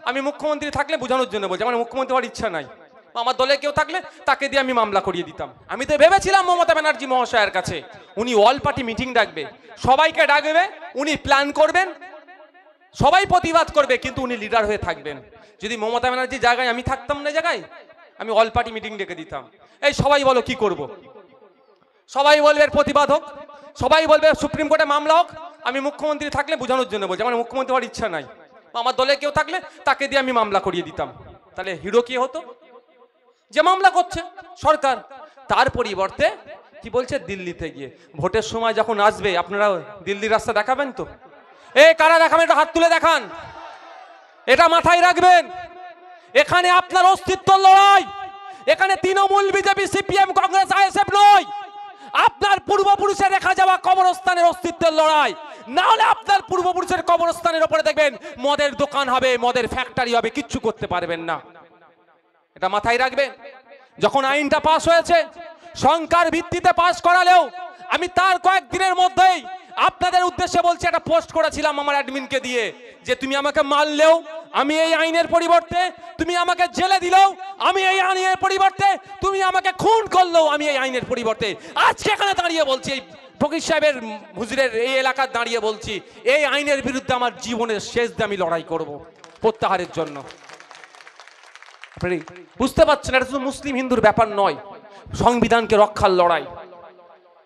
আমি মুখ্যমন্ত্রী থাকলে বোঝানোর জন্য বলছি, আমার মুখ্যমন্ত্রী হওয়ার ইচ্ছা নাই, আমার দলে কেউ থাকলে তাকে দিয়ে আমি মামলা করিয়ে দিতাম। আমি তো ভেবেছিলাম মমতা ব্যানার্জি মহাশয়ের কাছে উনি অল পার্টি মিটিং ডাকবে, সবাইকে ডাকবে, উনি প্ল্যান করবেন, সবাই প্রতিবাদ করবে, কিন্তু উনি লিডার হয়ে থাকবেন। যদি মমতা ব্যানার্জির জায়গায় আমি থাকতাম না, জায়গায় আমি অল পার্টি মিটিং ডেকে দিতাম, এই সবাই বলো কি করব, সবাই বলবে এর প্রতিবাদ হোক, সবাই বলবে সুপ্রিম কোর্টে মামলা হোক। আমি মুখ্যমন্ত্রী থাকলে বোঝানোর জন্য বলছি, আমার মুখ্যমন্ত্রী হওয়ার ইচ্ছা নাই, আমার দলে কেউ থাকলে তাকে দিয়ে আমি মামলা করিয়ে দিতাম। তাহলে হিরো কি হতো? যে মামলা করছে সরকার, তার পরিবর্তে কি বলছে, দিল্লিতে গিয়ে ভোটের সময় যখন আসবে আপনারা দিল্লির রাস্তা দেখাবেন তো? কারা দেখাবেন? এটা হাত তুলে দেখান, এটা মাথায় রাখবেন। এখানে আপনার অস্তিত্বর লড়াই, এখানে Trinamool, BJP, CPM, Congress, ISF নয়, আপনার পূর্বপুরুষের রেখা যাওয়া কবরস্থানের অস্তিত্বের লড়াই। না হলে আপনার পূর্বপুরুষের কবরস্থানের উপরে দেখবেন মদের দোকান হবে, মদের ফ্যাক্টরি হবে, কিচ্ছু করতে পারবেন না। এটা মাথায় রাখবেন। যখন আইনটা পাস হয়েছে, সংখ্যার ভিত্তিতে পাস করালেও আমি তার কয়েকদিনের মধ্যেই আপনাদের উদ্দেশ্যে বলছি, একটা পোস্ট করেছিলাম আমার অ্যাডমিনকে দিয়ে, যে তুমি আমাকে মারলেও আমি এই আইনের পরিবর্তে, তুমি আমাকে জেলে দিলেও আমি এই আইনের পরিবর্তে, তুমি আমাকে খুন করলেও আমি এই আইনের পরিবর্তে। আজকে এখানে দাঁড়িয়ে বলছি, এই ফকির সাহেবের হুজুরের এই এলাকার দাঁড়িয়ে বলছি, এই আইনের বিরুদ্ধে আমার জীবনের শেষ দিয়ে আমি লড়াই করব প্রত্যাহারের জন্য। বুঝতে পারছেন, এটা শুধু মুসলিম হিন্দুর ব্যাপার নয়, সংবিধানকে রক্ষার লড়াই।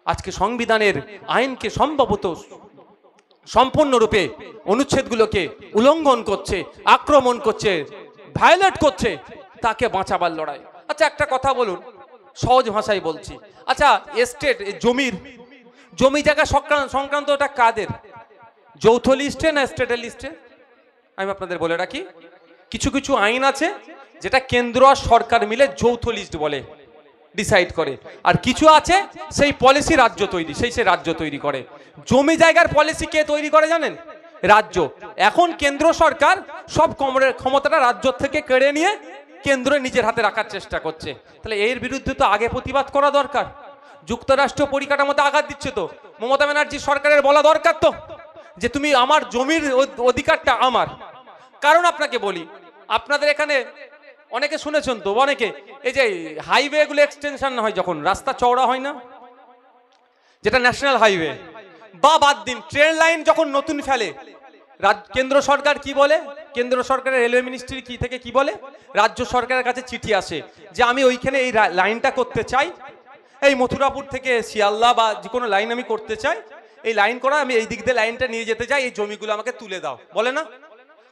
আজকে সংবিধানের আইনকে সম্ভবত সম্পূর্ণরূপে অনুচ্ছেদগুলোকে উল্লঙ্ঘন করছে, আক্রমণ করছে, ভায়োলেট করছে, তাকে বাঁচাবার লড়াই। আচ্ছা একটা কথা বলুন, সহজ ভাষায় বলছি, আচ্ছা এস্টেট, জমি জায়গা সংক্রান্ত ওটা কাদের? যৌথ লিস্টে না স্টেটের লিস্টে? আমি আপনাদের বলে রাখি, কিছু কিছু আইন আছে যেটা কেন্দ্র আর সরকার মিলে যৌথ লিস্ট বলে, ডিসাইড করে, আর কিছু আছে সেই পলিসি রাজ্য তৈরি, সেই রাজ্য তৈরি করে। জমি জায়গার পলিসি কে তৈরি করে জানেন? রাজ্য। এখন কেন্দ্র সরকার সব ক্ষমতাটা রাজ্য থেকে কেড়ে নিয়ে কেন্দ্র নিজের হাতে রাখার চেষ্টা করছে। তাহলে এর বিরুদ্ধে তো আগে প্রতিবাদ করা দরকার। যুক্তরাষ্ট্র পরিকাঠামোতে আঘাত দিচ্ছে তো, মমতা ব্যানার্জি সরকারের বলা দরকার তো যে তুমি আমার জমির অধিকারটা আমার। কারণ আপনাকে বলি, আপনাদের এখানে অনেকে শুনেছেন তো, অনেকে এই যে হাইওয়ে গুলো এক্সটেনশন হয়, যখন রাস্তা চওড়া হয় না, যেটা ন্যাশনাল হাইওয়ে, বা বাদ দিন ট্রেন লাইন যখন নতুন ফেলে, কেন্দ্র সরকার কি বলে, কেন্দ্র সরকারের রেলওয়ে মিনিস্ট্রি কি থেকে কি বলে, রাজ্য সরকারের কাছে চিঠি আসে যে আমি ওইখানে এই লাইনটা করতে চাই, এই মথুরাপুর থেকে শিয়ালদা বা যে কোনো লাইন আমি করতে চাই, এই লাইন করা, আমি এই দিক দিয়ে লাইনটা নিয়ে যেতে চাই, এই জমিগুলো আমাকে তুলে দাও, বলে না?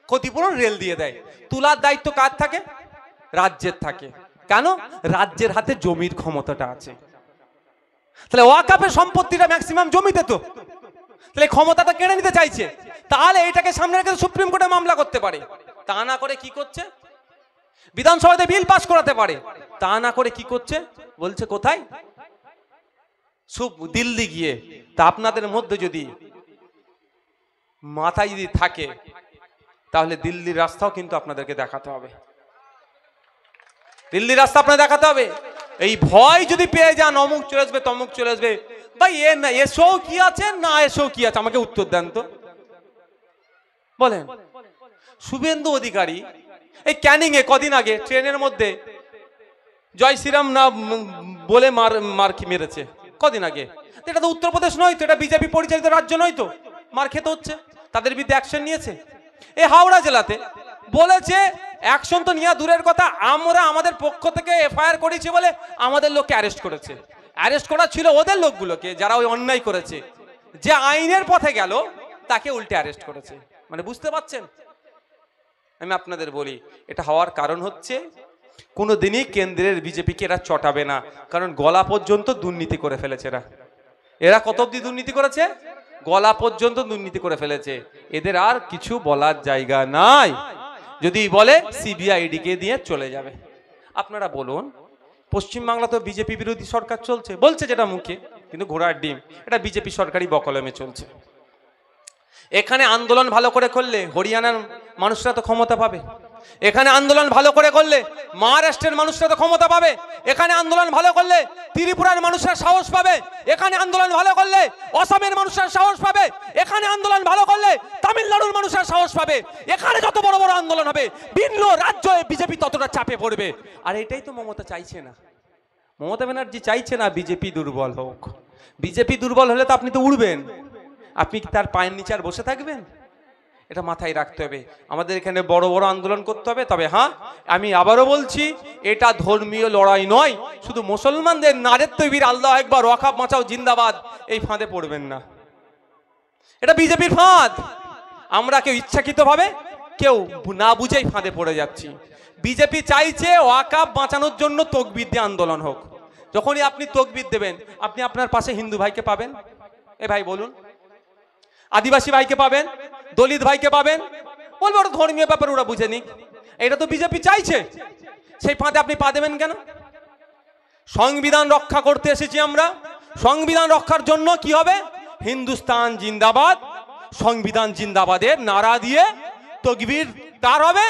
ক্ষতিপূরণ রেল দিয়ে দেয়। তোলার দায়িত্ব কার থাকে? রাজ্যের থাকে। কেন? রাজ্যের হাতে জমির ক্ষমতাটা আছে। তাহলে ওয়াকাফের সম্পত্তিটা ম্যাক্সিমাম জমিতে তো, তাহলে ক্ষমতাটা কেড়ে নিতে চাইছে। তাহলে এটাকে সামনে রেখে সুপ্রিম কোর্টে মামলা করতে পারে। তা না করে কি করছে? বিধানসভাতে বিল পাস করাতে পারে। তা না করে কি করছে? বলছে কোথায়? দিল্লি গিয়ে। তা আপনাদের মধ্যে যদি মাথায় যদি থাকে, তাহলে দিল্লির রাস্তাও কিন্তু আপনাদেরকে দেখাতে হবে। দিল্লির রাস্তা আপনার দেখাতে হবে। এই ভয় যদি পেয়ে যান অমুক চলে আসবে, তমুক চলে আসবে, ভাই এ না এসো কি আছে, না এসো কি আছে, আমাকে উত্তর দেন তো বলেন। শুভেন্দু অধিকারী এই ক্যানিং এ কদিন আগে ট্রেনের মধ্যে জয় শ্রীরাম না বলে মার মেরেছে কদিন আগে। এটা তো উত্তরপ্রদেশ নয় তো, এটা বিজেপি পরিচালিত রাজ্য নয় তো, মার খেতে হচ্ছে, তাদের বিরুদ্ধে অ্যাকশন নিয়েছে। এই হাওড়া জেলাতে বলেছে অ্যাকশন তো নিয়ে দূরের কথা, আমরা আমাদের পক্ষ থেকে এফআইআর করেছি বলে আমাদের লোককে অ্যারেস্ট করেছে। অ্যারেস্ট করা ছিল ওদের লোকগুলোকে যারা ওই অন্যায় করেছে, যে আইনের পথে গেল তাকে উল্টে অ্যারেস্ট করেছে। মানে বুঝতে পারছেন? আমি আপনাদের বলি, এটা হওয়ার কারণ হচ্ছে কোনোদিনই কেন্দ্রের বিজেপিকে এরা চটাবে না, কারণ গলা পর্যন্ত দুর্নীতি করে ফেলেছে এরা কত অব্দি দুর্নীতি করেছে? গলা পর্যন্ত দুর্নীতি করে ফেলেছে। এদের আর কিছু বলার জায়গা নাই। যদি বলে সিবিআইডি কে দিয়ে চলে যাবে। আপনারা বলুন, পশ্চিমবাংলা তো বিজেপি বিরোধী সরকার চলছে, বলছে যেটা মুখে, কিন্তু ঘোড়ার ডিম, এটা বিজেপি সরকারি বকলমে চলছে। এখানে আন্দোলন ভালো করে করলে হরিয়ানার মানুষরা তো ক্ষমতা পাবে, এখানে আন্দোলন ভালো করে করলে মহারাষ্ট্রের মানুষরা তো ক্ষমতা পাবে, এখানে আন্দোলন ভালো করলে ত্রিপুরার মানুষরা সাহস পাবে, এখানে আন্দোলন ভালো করলে অসমের মানুষরা সাহস পাবে, এখানে আন্দোলন ভালো করলে তামিলনাড়ুর মানুষরা সাহস পাবে। এখানে যত বড় বড় আন্দোলন হবে ভিন্ন রাজ্যে বিজেপি ততটা চাপে পড়বে। আর এটাই তো মমতা চাইছে না। মমতা ব্যানার্জি চাইছে না বিজেপি দুর্বল হোক। বিজেপি দুর্বল হলে তো আপনি তো উড়বেন, আপনি কি তার পায়ের নিচে আর বসে থাকবেন? এটা মাথায় রাখতে হবে। আমাদের এখানে বড় বড় আন্দোলন করতে হবে। তবে হ্যাঁ, আমি আবারও বলছি, এটা ধর্মীয় লড়াই নয়। শুধু মুসলমানদের নারের তৈবির আল্লাহ একবার, ওয়াকাফ বাঁচাও জিন্দাবাদ, এই ফাঁদে পড়বেন না। এটা বিজেপির ফাঁদ। আমরা কেউ ইচ্ছাকৃতভাবে কেউ না বুঝেই ফাঁদে পড়ে যাচ্ছি। বিজেপি চাইছে ওয়াকাফ বাঁচানোর জন্য তকবীর দিয়ে আন্দোলন হোক। যখনই আপনি তকবীর দেবেন, আপনি আপনার পাশে হিন্দু ভাইকে পাবেন, এ ভাই বলুন, আদিবাসী ভাইকে পাবেন, দলিত ভাইকে পাবেন, বলবো ওটা ধর্মীয় ব্যাপার, ওরা বুঝে নিক। এটা তো বিজেপি চাইছে, সেই ফাঁদে আপনি পা দেবেন কেন? সংবিধান রক্ষা করতে এসেছি আমরা। সংবিধান রক্ষার জন্য কি হবে? হিন্দুস্তান জিন্দাবাদ, সংবিধান জিন্দাবাদের নারা দিয়ে তকবীর কার হবে?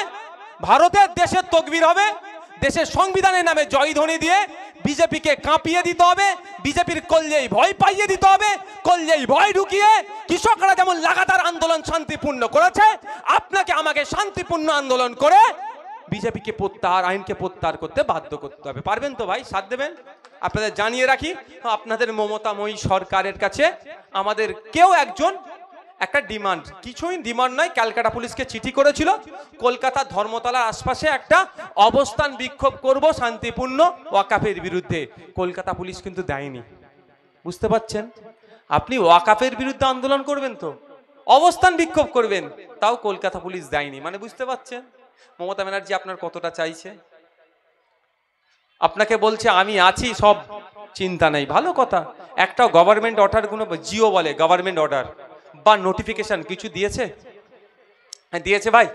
ভারতের দেশের তকবীর হবে। দেশের সংবিধানের নামে জয়ধ্বনি দিয়ে বিজেপিকে কাঁপিয়ে দিতে হবে, বিজেপির কল্যাই ভয় পাইয়ে দিতে হবে। কল্যাই ভয় ঢুকিয়ে কৃষকরা যেমন লাগাতার আন্দোলন শান্তিপূর্ণ করেছে, আপনাকে আমাকে শান্তিপূর্ণ আন্দোলন করে বিজেপিকে প্রত্যাহার, আইনকে প্রত্যাহার করতে বাধ্য করতে হবে। পারবেন তো ভাই? সাথ দেবেন? আপনাদের জানিয়ে রাখি, আপনাদের মমতাময়ী সরকারের কাছে আমাদের কেউ একজন একটা ডিমান্ড, কিছুই ডিমান্ড নয়, ক্যালকাটা পুলিশকে চিঠি করেছিল, কলকাতা ধর্মতলার আশপাশে একটা অবস্থান বিক্ষোভ করব শান্তিপূর্ণ ওয়াকাফের বিরুদ্ধে। কলকাতা পুলিশ কিন্তু দেয়নি। বুঝতে পারছেন? আপনি ওয়াকাফের বিরুদ্ধে আন্দোলন করবেন তো অবস্থান বিক্ষোভ করবেন, তাও কলকাতা পুলিশ দেয়নি। মানে বুঝতে পারছেন মমতা ব্যানার্জি আপনার কতটা চাইছে। আপনাকে বলছে আমি আছি, সব চিন্তা নেই, ভালো কথা। একটা গভর্নমেন্ট অর্ডার, কোনো জিও বলে গভর্নমেন্ট অর্ডার বা নোটিফিকেশন কিছু দিয়েছে? হ্যাঁ দিয়েছে ভাই,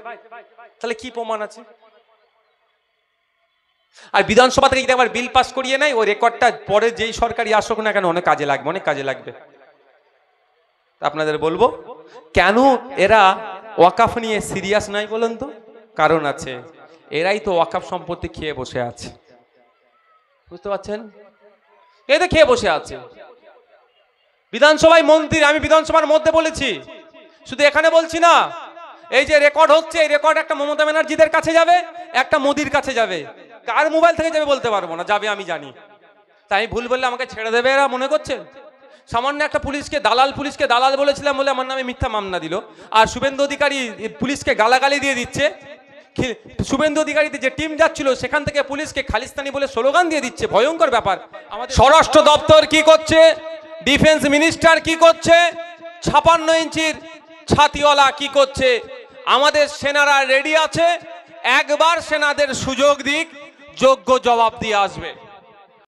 তাহলে কি প্রমাণ আছে? আর বিধানসভা থেকে যদি একবার বিল পাস করিয়ে নেয়, ওই রেকর্ডটা পরে যেই সরকারি আসুক না কেন অনেক কাজে লাগবে, অনেক কাজে লাগবে। আপনাদের বলবো, কেন এরা ওয়াকাফ নিয়ে সিরিয়াস নাই বলুন তো? কারণ আছে, এরাই তো ওয়াকাফ সম্পত্তি খেয়ে বসে আছে। বুঝতে পারছেন? এই তো খেয়ে বসে আছে। বিধানসভায় মন্ত্রী, আমি বিধানসভার মধ্যে বলেছি, শুধু এখানে বলছি না, এই যে রেকর্ড হচ্ছে, এই রেকর্ড একটা মমতা ব্যানার্জিদের কাছে যাবে, একটা মোদির কাছে যাবে। কার মোবাইল থেকে যাবে বলতে পারবো না, যাবে আমি জানি। তাই ভুল বললে আমাকে ছেড়ে দেবে এরা মনে করছেন? সামান্য একটা পুলিশকে দালাল বলেছিলাম বলে আমার নামে মিথ্যা মামলা দিল। আর শুভেন্দু অধিকারী পুলিশকে গালাগালি দিয়ে দিচ্ছে। শুভেন্দু অধিকারীতে যে টিম যাচ্ছিল সেখান থেকে পুলিশকে খালিস্তানি বলে স্লোগান দিয়ে দিচ্ছে। ভয়ঙ্কর ব্যাপার। আমাদের স্বরাষ্ট্র দপ্তর কি করছে, ডিফেন্স মিনিস্টার কি করছে, 56 ইঞ্চির ছাতিওয়ালা কি করছে। আমাদের সেনারা রেডি আছে, একবার সেনাদের সুযোগ দিক, যোগ্য জবাব দিয়ে আসবে।